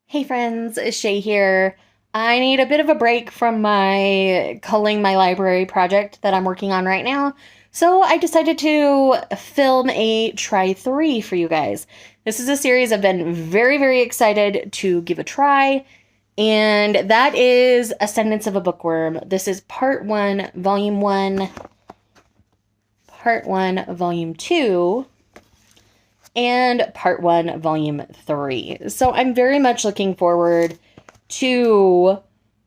Hey friends, it's Shay here. I need a bit of a break from my culling my library project that I'm working on right now, so I decided to film a try three for you guys. This is a series I've been very excited to give a try, and that is Ascendance of a Bookworm. This is part one, volume 2, and part 1, volume 3. So I'm very much looking forward to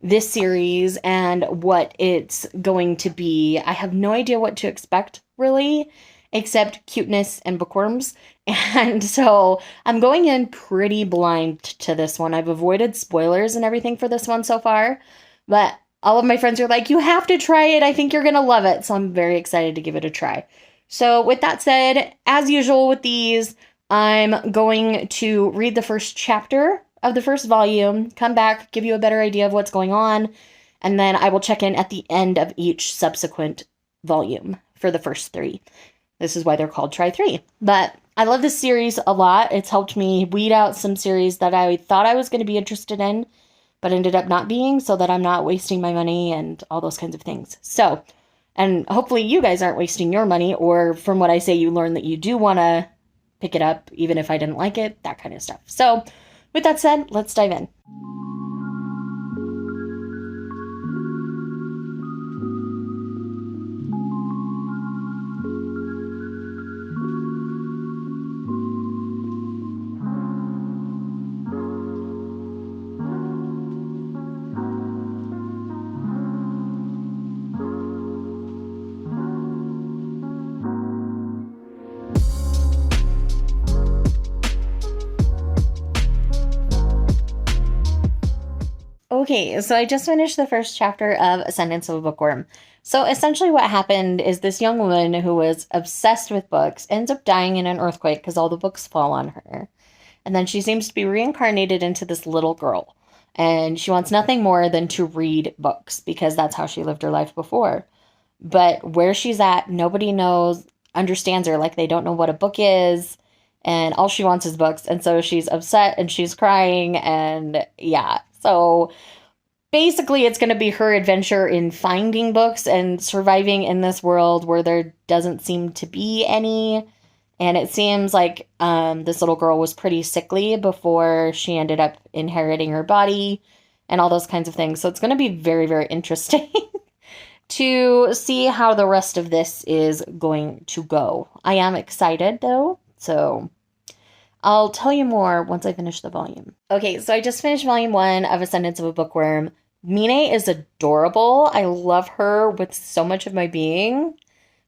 this series and what it's going to be. I have no idea what to expect, really, except cuteness and bookworms. And so I'm going in pretty blind to this one. I've avoided spoilers and everything for this one so far, but all of my friends are like, you have to try it. I think you're going to love it. So I'm very excited to give it a try. So with that said, as usual with these, I'm going to read the first chapter of the first volume, come back, give you a better idea of what's going on, and then I will check in at the end of each subsequent volume for the first 3. This is why they're called Try 3. But I love this series a lot. It's helped me weed out some series that I thought I was going to be interested in, but ended up not being, so that I'm not wasting my money and all those kinds of things. So, and hopefully you guys aren't wasting your money, or from what I say, you learn that you do want to pick it up, even if I didn't like it, that kind of stuff. So, with that said, let's dive in. Okay, so I just finished the first chapter of Ascendance of a Bookworm. So essentially what happened is this young woman who was obsessed with books ends up dying in an earthquake because all the books fall on her. And then she seems to be reincarnated into this little girl. And she wants nothing more than to read books because that's how she lived her life before. But where she's at, nobody knows, understands her. Like, they don't know what a book is. And all she wants is books. And so she's upset and she's crying. And yeah, so basically it's going to be her adventure in finding books and surviving in this world where there doesn't seem to be any. And it seems like this little girl was pretty sickly before she ended up inheriting her body and all those kinds of things. So it's going to be very interesting to see how the rest of this is going to go. I am excited though, so I'll tell you more once I finish the volume. Okay, so I just finished volume 1 of Ascendance of a Bookworm. Mine is adorable. I love her with so much of my being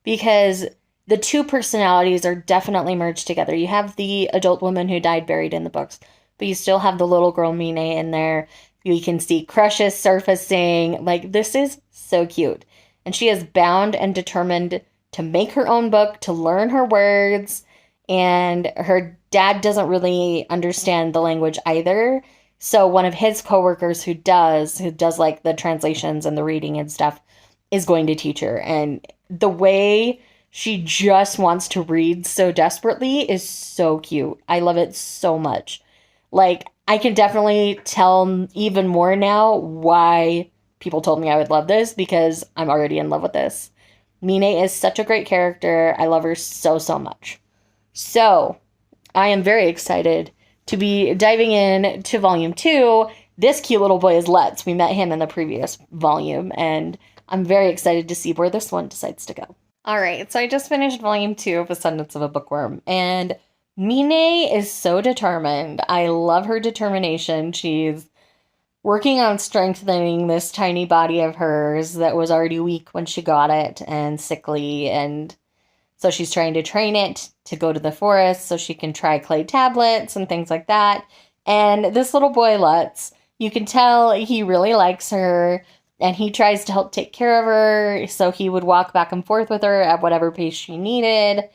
because the two personalities are definitely merged together. You have the adult woman who died buried in the books, but you still have the little girl Mine in there. You can see crushes surfacing. Like, this is so cute. And she is bound and determined to make her own book, to learn her words, and her dad doesn't really understand the language either. So one of his coworkers who does like the translations and the reading and stuff is going to teach her. And the way she just wants to read so desperately is so cute. I love it so much. Like, I can definitely tell even more now why people told me I would love this, because I'm already in love with this. Mine is such a great character. I love her so much. So, I am very excited to be diving in to volume 2. This cute little boy is Let's. We met him in the previous volume, and I'm very excited to see where this one decides to go. Alright, so I just finished volume 2 of Ascendance of a Bookworm, and Mine is so determined. I love her determination. She's working on strengthening this tiny body of hers that was already weak when she got it and sickly, and so she's trying to train it to go to the forest so she can try clay tablets and things like that. And this little boy, Lutz, you can tell he really likes her, and he tries to help take care of her. So he would walk back and forth with her at whatever pace she needed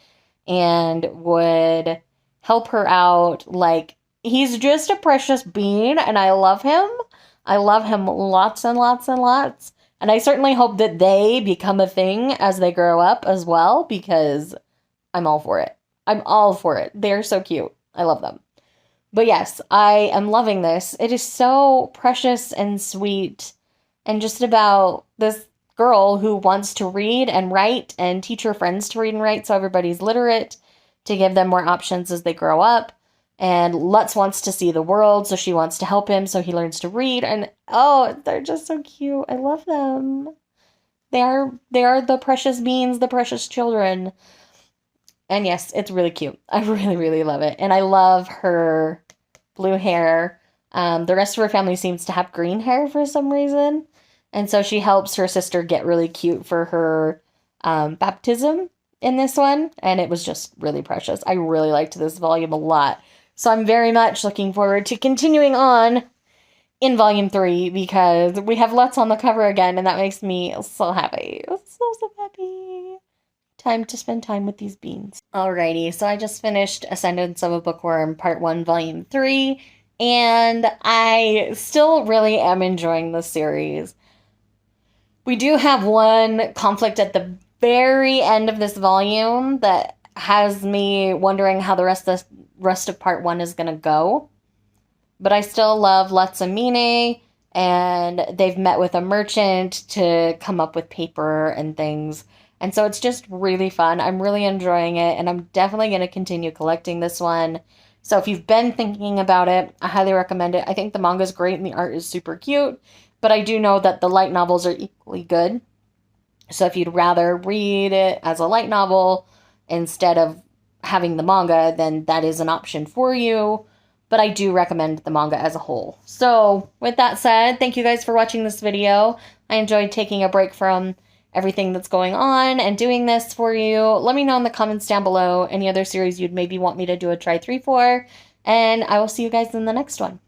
and would help her out. Like, he's just a precious being, and I love him. I love him lots and lots and lots. And I certainly hope that they become a thing as they grow up as well, because I'm all for it. I'm all for it. They're so cute. I love them. But yes, I am loving this. It is so precious and sweet, and just about this girl who wants to read and write and teach her friends to read and write so everybody's literate, to give them more options as they grow up. And Lutz wants to see the world, so she wants to help him so he learns to read. And oh, they're just so cute. I love them. They are the precious beings, the precious children. And yes, it's really cute. I really, really love it. And I love her blue hair. The rest of her family seems to have green hair for some reason. And so she helps her sister get really cute for her baptism in this one. And it was just really precious. I really liked this volume a lot. So I'm very much looking forward to continuing on in volume 3 because we have Lutz on the cover again, and that makes me so happy. So happy. Time to spend time with these beans. Alrighty, so I just finished Ascendance of a Bookworm Part 1, Volume 3, and I still really am enjoying this series. We do have one conflict at the very end of this volume that has me wondering how the rest of Part 1 is going to go. But I still love Lutz and Mine, and they've met with a merchant to come up with paper and things. And so it's just really fun. I'm really enjoying it, and I'm definitely going to continue collecting this one. So if you've been thinking about it, I highly recommend it. I think the manga is great and the art is super cute, but I do know that the light novels are equally good. So if you'd rather read it as a light novel instead of having the manga, then that is an option for you. But I do recommend the manga as a whole. So with that said, thank you guys for watching this video. I enjoyed taking a break from everything that's going on and doing this for you. Let me know in the comments down below any other series you'd maybe want me to do a try 3 for. And I will see you guys in the next one.